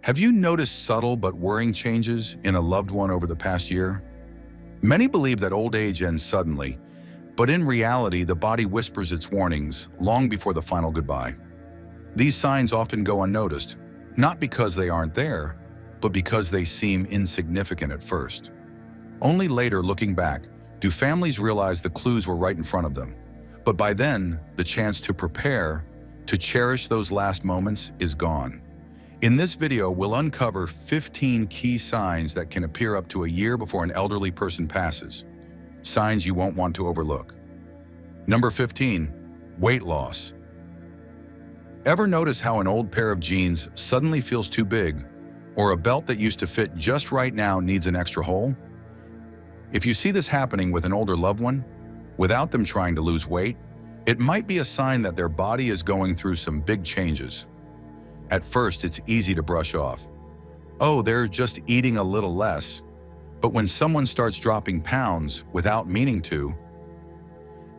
Have you noticed subtle but worrying changes in a loved one over the past year? Many believe that old age ends suddenly, but in reality, the body whispers its warnings long before the final goodbye. These signs often go unnoticed, not because they aren't there, but because they seem insignificant at first. Only later, looking back, do families realize the clues were right in front of them. But by then, the chance to prepare, to cherish those last moments is gone. In this video, we'll uncover 15 key signs that can appear up to a year before an elderly person passes. Signs you won't want to overlook. Number 15, weight loss. Ever notice how an old pair of jeans suddenly feels too big, or a belt that used to fit just right now needs an extra hole? If you see this happening with an older loved one, without them trying to lose weight, it might be a sign that their body is going through some big changes. At first, it's easy to brush off. Oh, they're just eating a little less. But when someone starts dropping pounds without meaning to,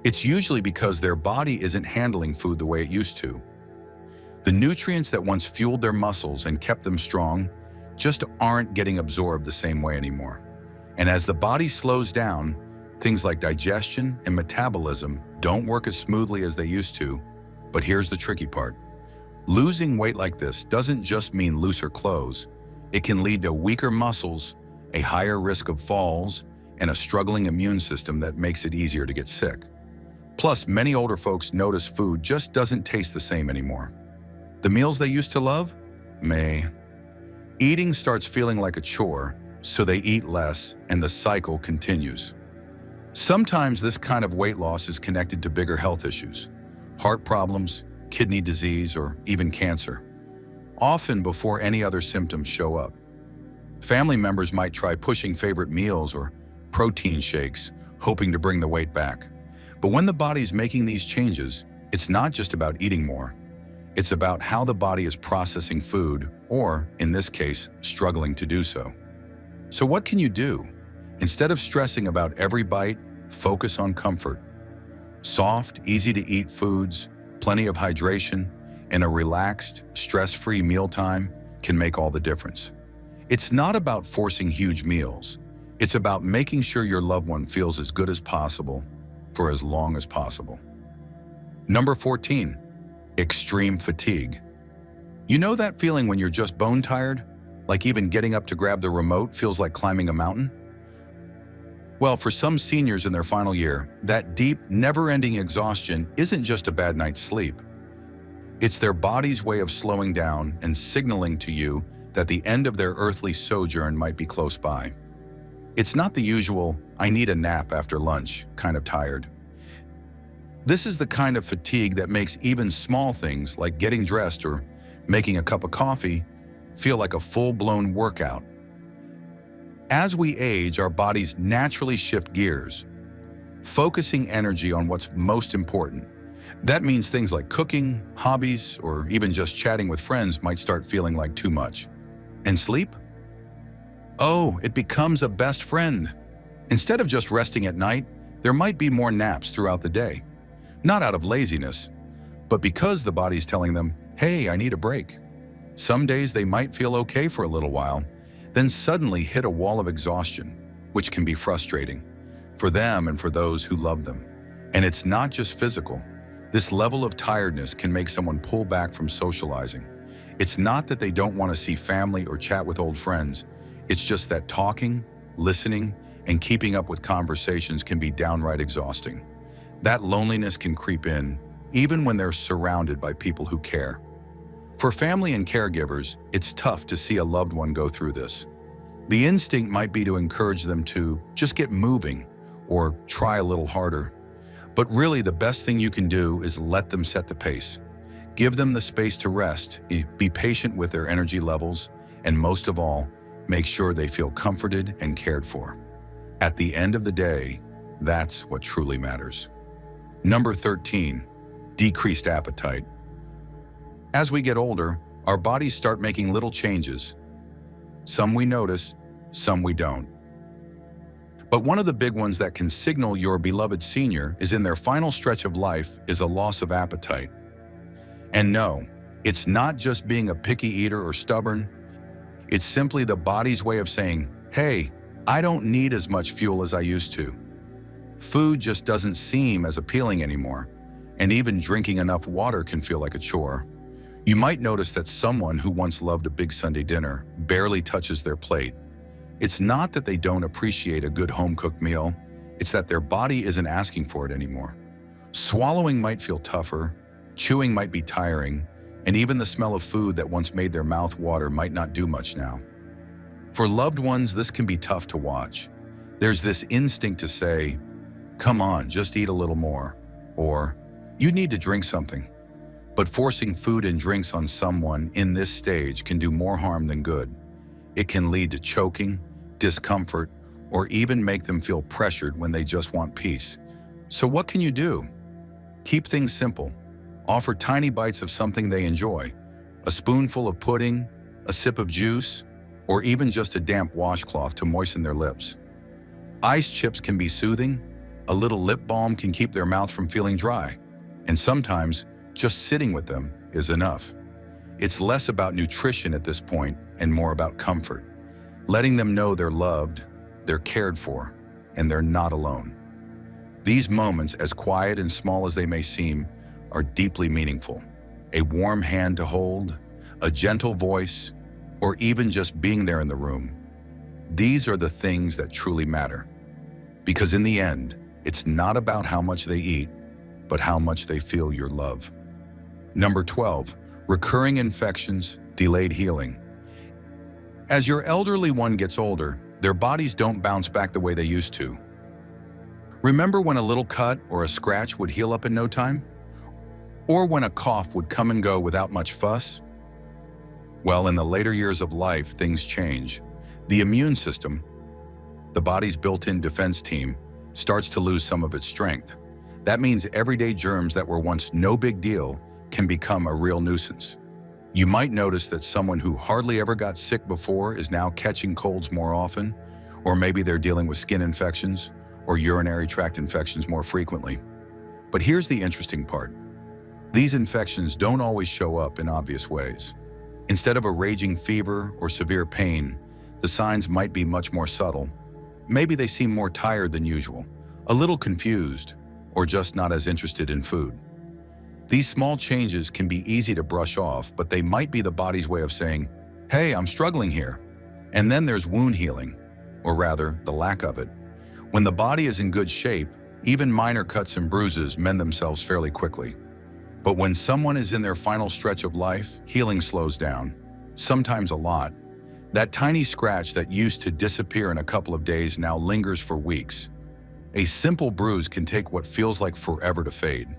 it's usually because their body isn't handling food the way it used to. The nutrients that once fueled their muscles and kept them strong just aren't getting absorbed the same way anymore. And as the body slows down, things like digestion and metabolism don't work as smoothly as they used to. But here's the tricky part. Losing weight like this doesn't just mean looser clothes. It can lead to weaker muscles, a higher risk of falls, and a struggling immune system that makes it easier to get sick. Plus, many older folks notice food just doesn't taste the same anymore. The meals they used to love? Meh. Eating starts feeling like a chore, so they eat less, and the cycle continues. Sometimes this kind of weight loss is connected to bigger health issues, heart problems, kidney disease, or even cancer, often before any other symptoms show up. Family members might try pushing favorite meals or protein shakes, hoping to bring the weight back. But when the body's making these changes, it's not just about eating more. It's about how the body is processing food, or, in this case, struggling to do so. So what can you do? Instead of stressing about every bite, focus on comfort. Soft, easy-to-eat foods, plenty of hydration, and a relaxed, stress-free mealtime can make all the difference. It's not about forcing huge meals. It's about making sure your loved one feels as good as possible for as long as possible. Number 14, extreme fatigue. You know that feeling when you're just bone tired? Like even getting up to grab the remote feels like climbing a mountain? Well, for some seniors in their final year, that deep, never-ending exhaustion isn't just a bad night's sleep. It's their body's way of slowing down and signaling to you that the end of their earthly sojourn might be close by. It's not the usual, "I need a nap after lunch" kind of tired. This is the kind of fatigue that makes even small things like getting dressed or making a cup of coffee feel like a full-blown workout. As we age, our bodies naturally shift gears, focusing energy on what's most important. That means things like cooking, hobbies, or even just chatting with friends might start feeling like too much. And sleep? Oh, it becomes a best friend. Instead of just resting at night, there might be more naps throughout the day. Not out of laziness, but because the body's telling them, "Hey, I need a break." Some days they might feel okay for a little while, then suddenly hit a wall of exhaustion, which can be frustrating for them and for those who love them. And it's not just physical. This level of tiredness can make someone pull back from socializing. It's not that they don't want to see family or chat with old friends. It's just that talking, listening, and keeping up with conversations can be downright exhausting. That loneliness can creep in, even when they're surrounded by people who care. For family and caregivers, it's tough to see a loved one go through this. The instinct might be to encourage them to just get moving or try a little harder. But really, the best thing you can do is let them set the pace. Give them the space to rest, be patient with their energy levels, and most of all, make sure they feel comforted and cared for. At the end of the day, that's what truly matters. Number 13, decreased appetite. As we get older, our bodies start making little changes. Some we notice, some we don't. But one of the big ones that can signal your beloved senior is in their final stretch of life is a loss of appetite. And no, it's not just being a picky eater or stubborn. It's simply the body's way of saying, hey, I don't need as much fuel as I used to. Food just doesn't seem as appealing anymore, and even drinking enough water can feel like a chore. You might notice that someone who once loved a big Sunday dinner barely touches their plate. It's not that they don't appreciate a good home-cooked meal, it's that their body isn't asking for it anymore. Swallowing might feel tougher, chewing might be tiring, and even the smell of food that once made their mouth water might not do much now. For loved ones, this can be tough to watch. There's this instinct to say, come on, just eat a little more, or you need to drink something. But forcing food and drinks on someone in this stage can do more harm than good. It can lead to choking, discomfort, or even make them feel pressured when they just want peace. So what can you do? Keep things simple. Offer tiny bites of something they enjoy, a spoonful of pudding, a sip of juice, or even just a damp washcloth to moisten their lips. Ice chips can be soothing, a little lip balm can keep their mouth from feeling dry, and sometimes just sitting with them is enough. It's less about nutrition at this point and more about comfort, letting them know they're loved, they're cared for, and they're not alone. These moments, as quiet and small as they may seem, are deeply meaningful. A warm hand to hold, a gentle voice, or even just being there in the room. These are the things that truly matter. Because in the end, it's not about how much they eat, but how much they feel your love. Number 12, recurring infections, delayed healing. As your elderly one gets older, their bodies don't bounce back the way they used to. Remember when a little cut or a scratch would heal up in no time? Or when a cough would come and go without much fuss? Well, in the later years of life, things change. The immune system, the body's built-in defense team, starts to lose some of its strength. That means everyday germs that were once no big deal can become a real nuisance. You might notice that someone who hardly ever got sick before is now catching colds more often, or maybe they're dealing with skin infections or urinary tract infections more frequently. But here's the interesting part. These infections don't always show up in obvious ways. Instead of a raging fever or severe pain, the signs might be much more subtle. Maybe they seem more tired than usual, a little confused, or just not as interested in food. These small changes can be easy to brush off, but they might be the body's way of saying, hey, I'm struggling here. And then there's wound healing, or rather, the lack of it. When the body is in good shape, even minor cuts and bruises mend themselves fairly quickly. But when someone is in their final stretch of life, healing slows down, sometimes a lot. That tiny scratch that used to disappear in a couple of days now lingers for weeks. A simple bruise can take what feels like forever to fade.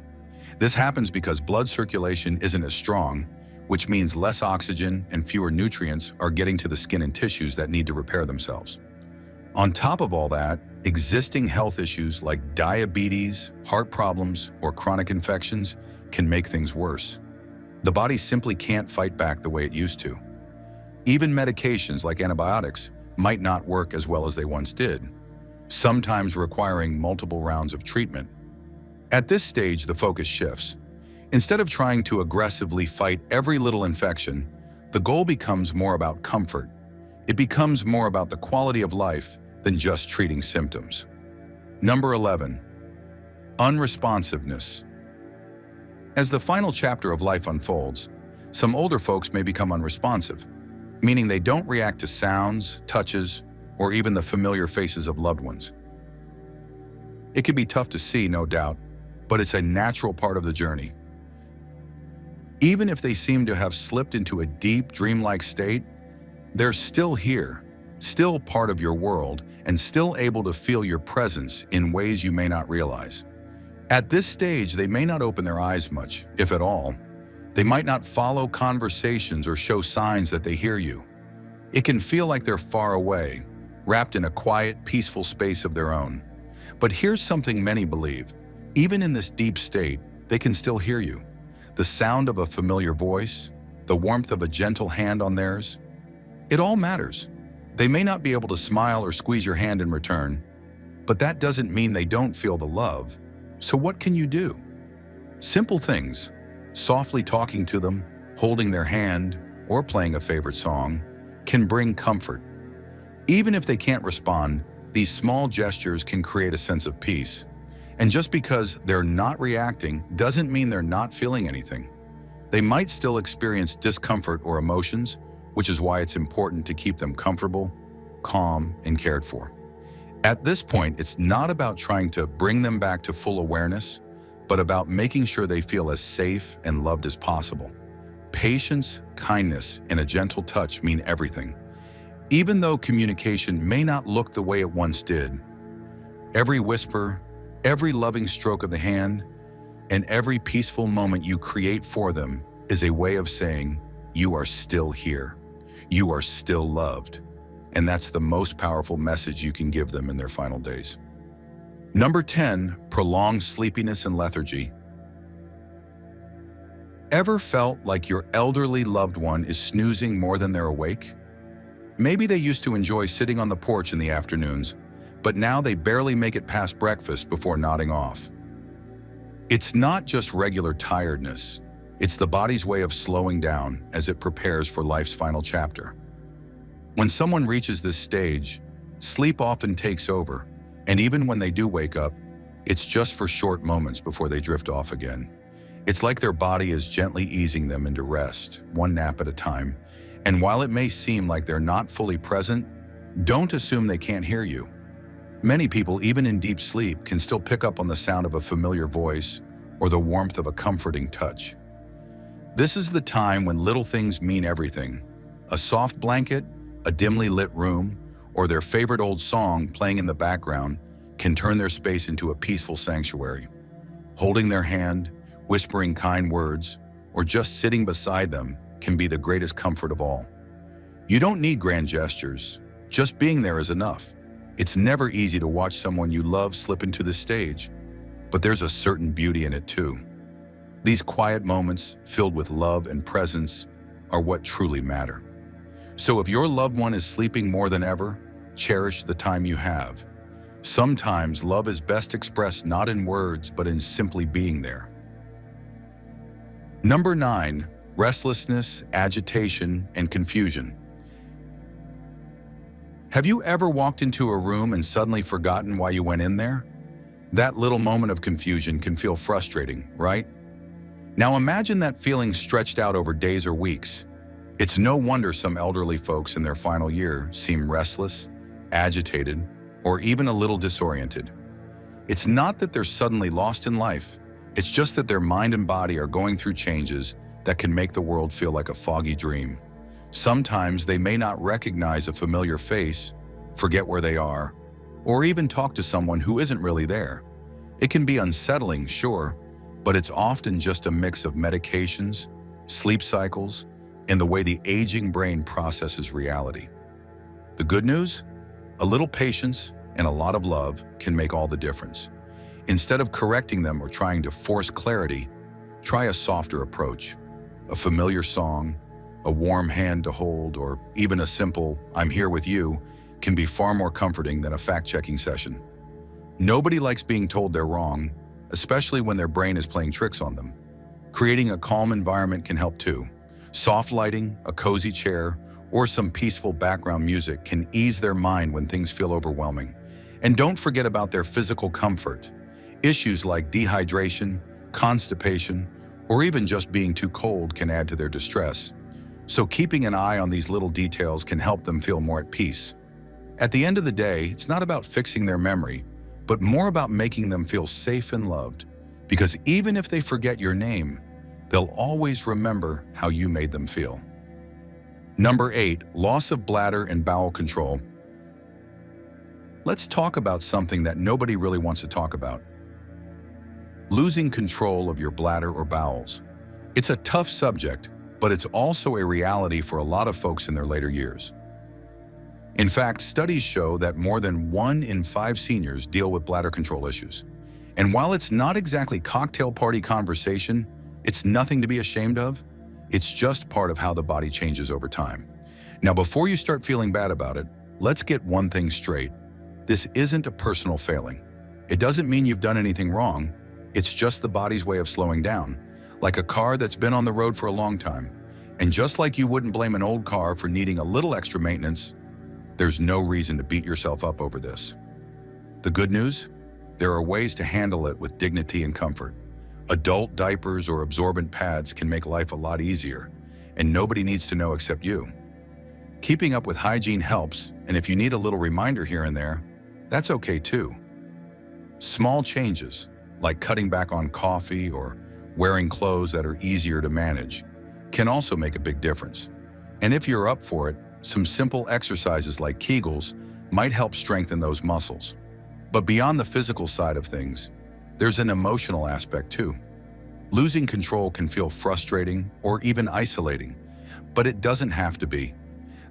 This happens because blood circulation isn't as strong, which means less oxygen and fewer nutrients are getting to the skin and tissues that need to repair themselves. On top of all that, existing health issues like diabetes, heart problems, or chronic infections can make things worse. The body simply can't fight back the way it used to. Even medications like antibiotics might not work as well as they once did, sometimes requiring multiple rounds of treatment. At this stage, the focus shifts. Instead of trying to aggressively fight every little infection, the goal becomes more about comfort. It becomes more about the quality of life than just treating symptoms. Number 11, unresponsiveness. As the final chapter of life unfolds, some older folks may become unresponsive, meaning they don't react to sounds, touches, or even the familiar faces of loved ones. It can be tough to see, no doubt, but it's a natural part of the journey. Even if they seem to have slipped into a deep, dreamlike state, they're still here, still part of your world, and still able to feel your presence in ways you may not realize. At this stage, they may not open their eyes much, if at all. They might not follow conversations or show signs that they hear you. It can feel like they're far away, wrapped in a quiet, peaceful space of their own. But here's something many believe. Even in this deep state, they can still hear you. The sound of a familiar voice, the warmth of a gentle hand on theirs. It all matters. They may not be able to smile or squeeze your hand in return, but that doesn't mean they don't feel the love. So what can you do? Simple things, softly talking to them, holding their hand, or playing a favorite song, can bring comfort. Even if they can't respond, these small gestures can create a sense of peace. And just because they're not reacting doesn't mean they're not feeling anything. They might still experience discomfort or emotions, which is why it's important to keep them comfortable, calm, and cared for. At this point, it's not about trying to bring them back to full awareness, but about making sure they feel as safe and loved as possible. Patience, kindness, and a gentle touch mean everything. Even though communication may not look the way it once did, every whisper, every loving stroke of the hand, and every peaceful moment you create for them is a way of saying, you are still here. You are still loved. And that's the most powerful message you can give them in their final days. Number 10, prolonged sleepiness and lethargy. Ever felt like your elderly loved one is snoozing more than they're awake? Maybe they used to enjoy sitting on the porch in the afternoons, but now they barely make it past breakfast before nodding off. It's not just regular tiredness. It's the body's way of slowing down as it prepares for life's final chapter. When someone reaches this stage, sleep often takes over, and even when they do wake up, it's just for short moments before they drift off again. It's like their body is gently easing them into rest, one nap at a time. And while it may seem like they're not fully present, don't assume they can't hear you. Many people, even in deep sleep, can still pick up on the sound of a familiar voice or the warmth of a comforting touch. This is the time when little things mean everything. A soft blanket, a dimly lit room, or their favorite old song playing in the background can turn their space into a peaceful sanctuary. Holding their hand, whispering kind words, or just sitting beside them can be the greatest comfort of all. You don't need grand gestures. Just being there is enough. It's never easy to watch someone you love slip into the stage, but there's a certain beauty in it too. These quiet moments, filled with love and presence, are what truly matter. So if your loved one is sleeping more than ever, cherish the time you have. Sometimes love is best expressed not in words, but in simply being there. Number 9, restlessness, agitation, and confusion. Have you ever walked into a room and suddenly forgotten why you went in there? That little moment of confusion can feel frustrating, right? Now imagine that feeling stretched out over days or weeks. It's no wonder some elderly folks in their final year seem restless, agitated, or even a little disoriented. It's not that they're suddenly lost in life. It's just that their mind and body are going through changes that can make the world feel like a foggy dream. Sometimes they may not recognize a familiar face, forget where they are, or even talk to someone who isn't really there. It can be unsettling, sure, but it's often just a mix of medications, sleep cycles, and the way the aging brain processes reality. The good news? A little patience and a lot of love can make all the difference. Instead of correcting them or trying to force clarity, try a softer approach. A familiar song, a warm hand to hold, or even a simple "I'm here with you" can be far more comforting than a fact-checking session. Nobody likes being told they're wrong, especially when their brain is playing tricks on them. Creating a calm environment can help too. Soft lighting, a cozy chair, or some peaceful background music can ease their mind when things feel overwhelming. And don't forget about their physical comfort. Issues like dehydration, constipation, or even just being too cold can add to their distress. So keeping an eye on these little details can help them feel more at peace. At the end of the day, it's not about fixing their memory, but more about making them feel safe and loved. Because even if they forget your name, they'll always remember how you made them feel. Number 8, loss of bladder and bowel control. Let's talk about something that nobody really wants to talk about. Losing control of your bladder or bowels. It's a tough subject, but it's also a reality for a lot of folks in their later years. In fact, studies show that more than 1 in 5 seniors deal with bladder control issues. And while it's not exactly cocktail party conversation, it's nothing to be ashamed of. It's just part of how the body changes over time. Now, before you start feeling bad about it, let's get one thing straight. This isn't a personal failing. It doesn't mean you've done anything wrong. It's just the body's way of slowing down, like a car that's been on the road for a long time. And just like you wouldn't blame an old car for needing a little extra maintenance, there's no reason to beat yourself up over this. The good news? There are ways to handle it with dignity and comfort. Adult diapers or absorbent pads can make life a lot easier, and nobody needs to know except you. Keeping up with hygiene helps, and if you need a little reminder here and there, that's okay too. Small changes, like cutting back on coffee or wearing clothes that are easier to manage, can also make a big difference. And if you're up for it, some simple exercises like Kegels might help strengthen those muscles. But beyond the physical side of things, there's an emotional aspect too. Losing control can feel frustrating or even isolating, but it doesn't have to be.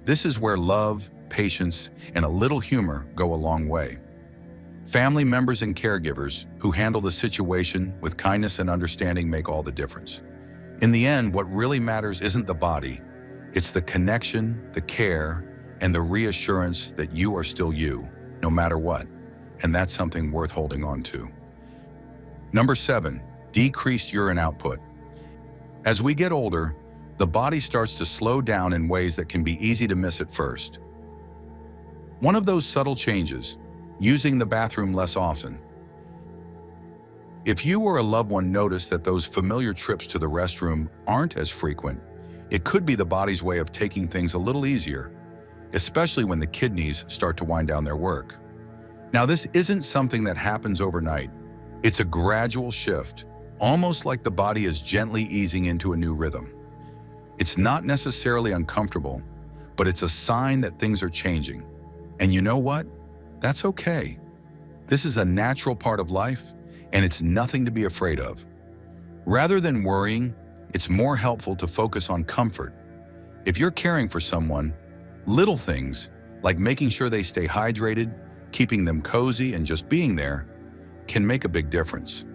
This is where love, patience, and a little humor go a long way. Family members and caregivers who handle the situation with kindness and understanding make all the difference. In the end, what really matters isn't the body, it's the connection, the care, and the reassurance that you are still you, no matter what. And that's something worth holding on to. Number 7, decreased urine output. As we get older, the body starts to slow down in ways that can be easy to miss at first. One of those subtle changes, using the bathroom less often. If you or a loved one notice that those familiar trips to the restroom aren't as frequent, it could be the body's way of taking things a little easier, especially when the kidneys start to wind down their work. Now, this isn't something that happens overnight. It's a gradual shift, almost like the body is gently easing into a new rhythm. It's not necessarily uncomfortable, but it's a sign that things are changing. And you know what? That's okay. This is a natural part of life, and it's nothing to be afraid of. Rather than worrying, it's more helpful to focus on comfort. If you're caring for someone, little things, like making sure they stay hydrated, keeping them cozy, and just being there, can make a big difference.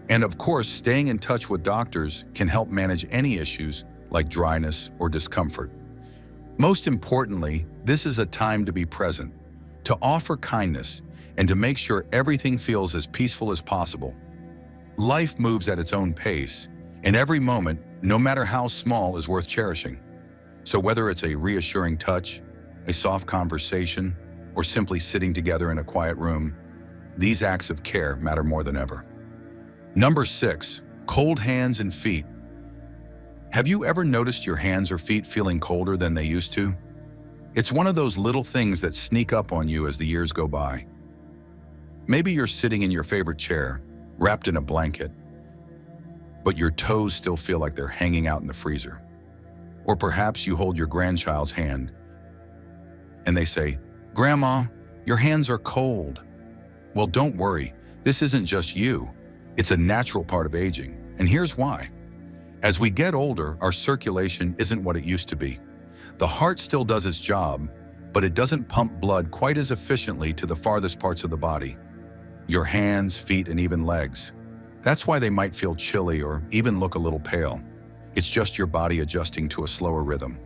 And of course, staying in touch with doctors can help manage any issues like dryness or discomfort. Most importantly, this is a time to be present, to offer kindness, and to make sure everything feels as peaceful as possible. Life moves at its own pace, and every moment, no matter how small, is worth cherishing. So whether it's a reassuring touch, a soft conversation, or simply sitting together in a quiet room, these acts of care matter more than ever. Number 6, cold hands and feet. Have you ever noticed your hands or feet feeling colder than they used to? It's one of those little things that sneak up on you as the years go by. Maybe you're sitting in your favorite chair, wrapped in a blanket, but your toes still feel like they're hanging out in the freezer. Or perhaps you hold your grandchild's hand and they say, "Grandma, your hands are cold." Well, don't worry, this isn't just you. It's a natural part of aging, and here's why. As we get older, our circulation isn't what it used to be. The heart still does its job, but it doesn't pump blood quite as efficiently to the farthest parts of the body. Your hands, feet, and even legs. That's why they might feel chilly or even look a little pale. It's just your body adjusting to a slower rhythm.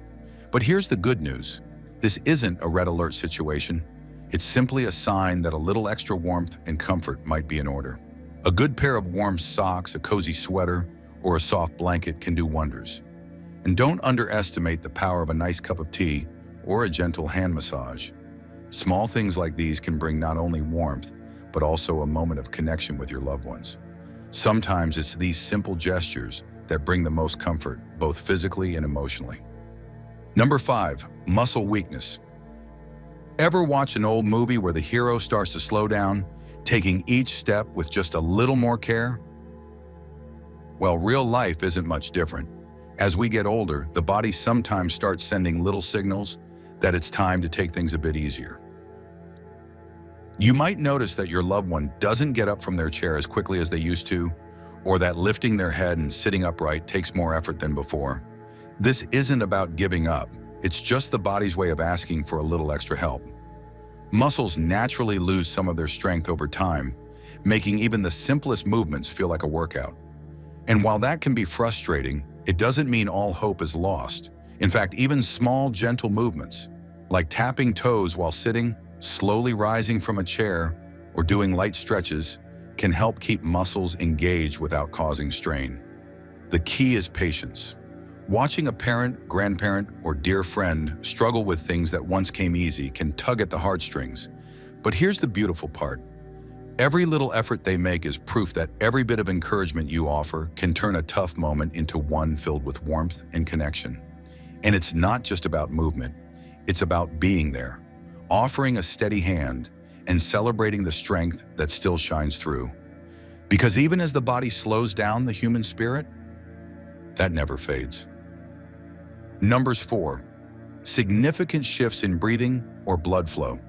But here's the good news. This isn't a red alert situation. It's simply a sign that a little extra warmth and comfort might be in order. A good pair of warm socks, a cozy sweater, or a soft blanket can do wonders. And don't underestimate the power of a nice cup of tea or a gentle hand massage. Small things like these can bring not only warmth, but also a moment of connection with your loved ones. Sometimes it's these simple gestures that bring the most comfort, both physically and emotionally. Number 5, muscle weakness. Ever watch an old movie where the hero starts to slow down, taking each step with just a little more care? Well, real life isn't much different. As we get older, the body sometimes starts sending little signals that it's time to take things a bit easier. You might notice that your loved one doesn't get up from their chair as quickly as they used to, or that lifting their head and sitting upright takes more effort than before. This isn't about giving up. It's just the body's way of asking for a little extra help. Muscles naturally lose some of their strength over time, making even the simplest movements feel like a workout. And while that can be frustrating, it doesn't mean all hope is lost. In fact, even small, gentle movements, like tapping toes while sitting, slowly rising from a chair, or doing light stretches, can help keep muscles engaged without causing strain. The key is patience. Watching a parent, grandparent, or dear friend struggle with things that once came easy can tug at the heartstrings. But here's the beautiful part. Every little effort they make is proof that every bit of encouragement you offer can turn a tough moment into one filled with warmth and connection. And it's not just about movement, it's about being there, offering a steady hand, and celebrating the strength that still shines through. Because even as the body slows down the human spirit, that never fades. Numbers 4. Significant shifts in breathing or blood flow.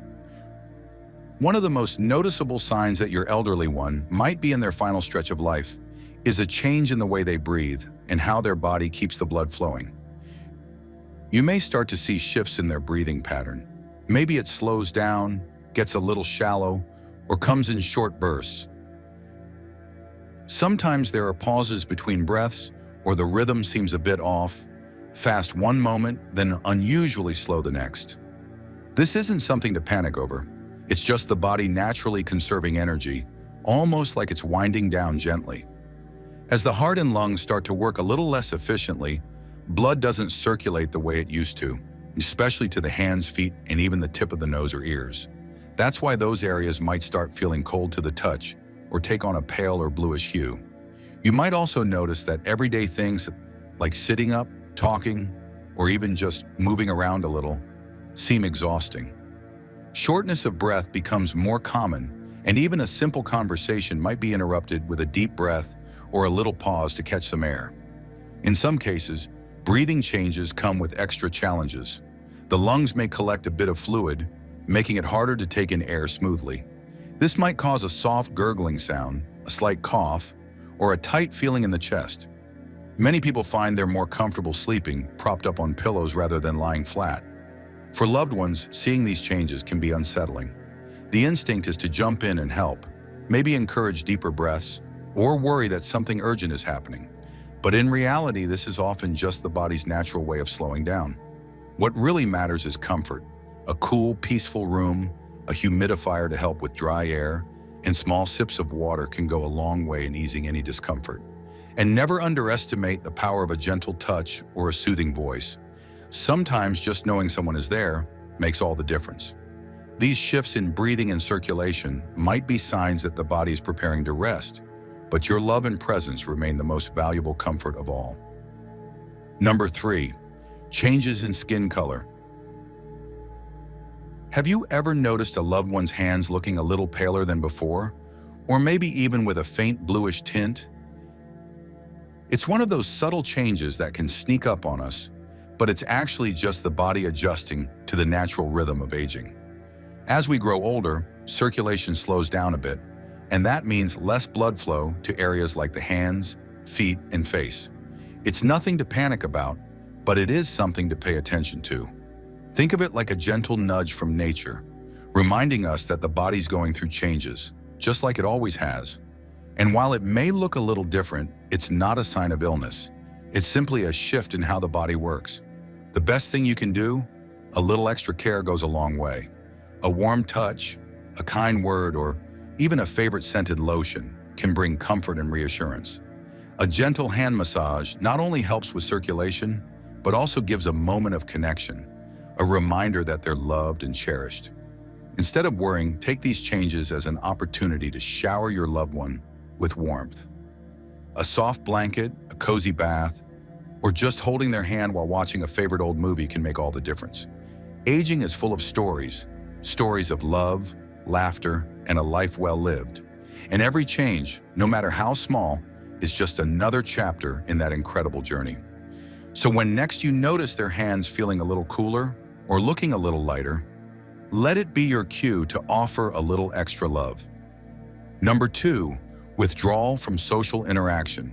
One of the most noticeable signs that your elderly one might be in their final stretch of life is a change in the way they breathe and how their body keeps the blood flowing. You may start to see shifts in their breathing pattern. Maybe it slows down, gets a little shallow, or comes in short bursts. Sometimes there are pauses between breaths, or the rhythm seems a bit off, fast one moment, then unusually slow the next. This isn't something to panic over. It's just the body naturally conserving energy, almost like it's winding down gently. As the heart and lungs start to work a little less efficiently, blood doesn't circulate the way it used to, especially to the hands, feet, and even the tip of the nose or ears. That's why those areas might start feeling cold to the touch or take on a pale or bluish hue. You might also notice that everyday things like sitting up, talking, or even just moving around a little seem exhausting. Shortness of breath becomes more common, and even a simple conversation might be interrupted with a deep breath or a little pause to catch some air. In some cases, breathing changes come with extra challenges. The lungs may collect a bit of fluid, making it harder to take in air smoothly. This might cause a soft gurgling sound, a slight cough, or a tight feeling in the chest. Many people find they're more comfortable sleeping, propped up on pillows rather than lying flat. For loved ones, seeing these changes can be unsettling. The instinct is to jump in and help, maybe encourage deeper breaths, or worry that something urgent is happening. But in reality, this is often just the body's natural way of slowing down. What really matters is comfort. A cool, peaceful room, a humidifier to help with dry air, and small sips of water can go a long way in easing any discomfort. And never underestimate the power of a gentle touch or a soothing voice. Sometimes just knowing someone is there makes all the difference. These shifts in breathing and circulation might be signs that the body is preparing to rest, but your love and presence remain the most valuable comfort of all. Number 3. Changes in skin color. Have you ever noticed a loved one's hands looking a little paler than before, or maybe even with a faint bluish tint? It's one of those subtle changes that can sneak up on us, but it's actually just the body adjusting to the natural rhythm of aging. As we grow older, circulation slows down a bit, and that means less blood flow to areas like the hands, feet, and face. It's nothing to panic about, but it is something to pay attention to. Think of it like a gentle nudge from nature, reminding us that the body's going through changes, just like it always has. And while it may look a little different, it's not a sign of illness. It's simply a shift in how the body works. The best thing you can do? A little extra care goes a long way. A warm touch, a kind word, or even a favorite scented lotion can bring comfort and reassurance. A gentle hand massage not only helps with circulation, but also gives a moment of connection, a reminder that they're loved and cherished. Instead of worrying, take these changes as an opportunity to shower your loved one with warmth. A soft blanket, a cozy bath, or just holding their hand while watching a favorite old movie can make all the difference. Aging is full of stories of love, laughter, and a life well lived. And every change, no matter how small, is just another chapter in that incredible journey. So when next you notice their hands feeling a little cooler or looking a little lighter, let it be your cue to offer a little extra love. Number 2, withdrawal from social interaction.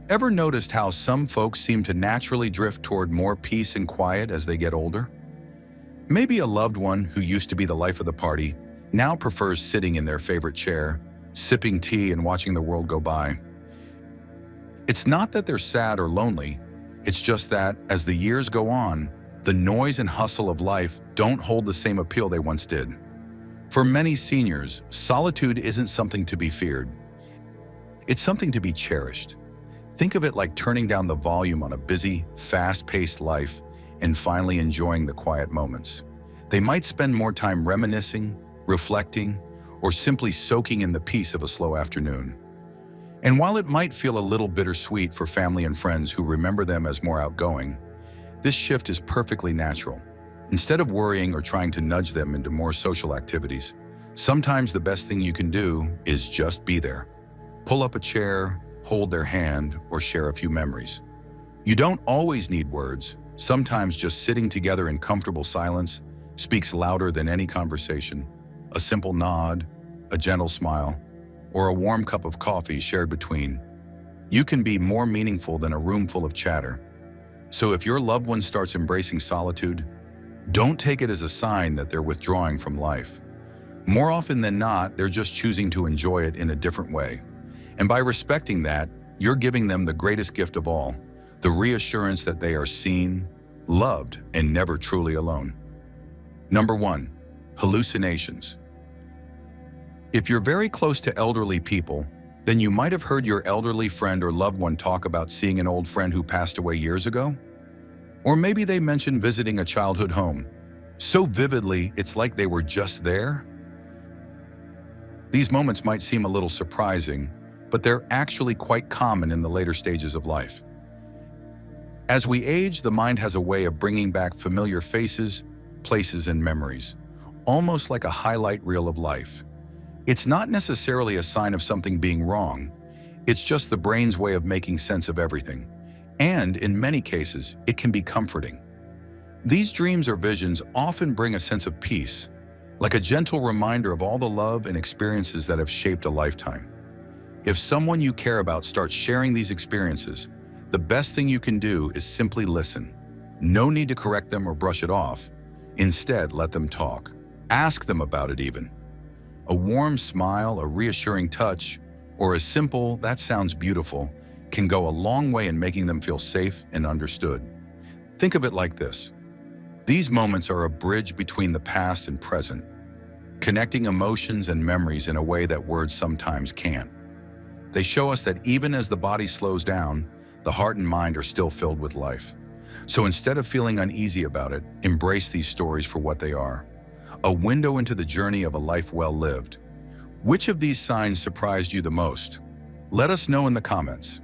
Ever noticed how some folks seem to naturally drift toward more peace and quiet as they get older? Maybe a loved one who used to be the life of the party now prefers sitting in their favorite chair, sipping tea and watching the world go by. It's not that they're sad or lonely, it's just that, as the years go on, the noise and hustle of life don't hold the same appeal they once did. For many seniors, solitude isn't something to be feared. It's something to be cherished. Think of it like turning down the volume on a busy, fast-paced life and finally enjoying the quiet moments. They might spend more time reminiscing, reflecting, or simply soaking in the peace of a slow afternoon. And while it might feel a little bittersweet for family and friends who remember them as more outgoing, this shift is perfectly natural. Instead of worrying or trying to nudge them into more social activities, sometimes the best thing you can do is just be there. Pull up a chair, hold their hand, or share a few memories. You don't always need words. Sometimes just sitting together in comfortable silence speaks louder than any conversation. A simple nod, a gentle smile, or a warm cup of coffee shared between you can be more meaningful than a room full of chatter. So if your loved one starts embracing solitude, don't take it as a sign that they're withdrawing from life. More often than not, they're just choosing to enjoy it in a different way. And by respecting that, you're giving them the greatest gift of all, the reassurance that they are seen, loved, and never truly alone. Number 1. Hallucinations. If you're very close to elderly people, then you might have heard your elderly friend or loved one talk about seeing an old friend who passed away years ago. Or maybe they mentioned visiting a childhood home, so vividly it's like they were just there. These moments might seem a little surprising, but they're actually quite common in the later stages of life. As we age, the mind has a way of bringing back familiar faces, places, and memories, almost like a highlight reel of life. It's not necessarily a sign of something being wrong. It's just the brain's way of making sense of everything. And in many cases, it can be comforting. These dreams or visions often bring a sense of peace, like a gentle reminder of all the love and experiences that have shaped a lifetime. If someone you care about starts sharing these experiences, the best thing you can do is simply listen. No need to correct them or brush it off. Instead, let them talk. Ask them about it even. A warm smile, a reassuring touch, or a simple, "that sounds beautiful," can go a long way in making them feel safe and understood. Think of it like this. These moments are a bridge between the past and present, connecting emotions and memories in a way that words sometimes can't. They show us that even as the body slows down, the heart and mind are still filled with life. So instead of feeling uneasy about it, embrace these stories for what they are. A window into the journey of a life well lived. Which of these signs surprised you the most? Let us know in the comments.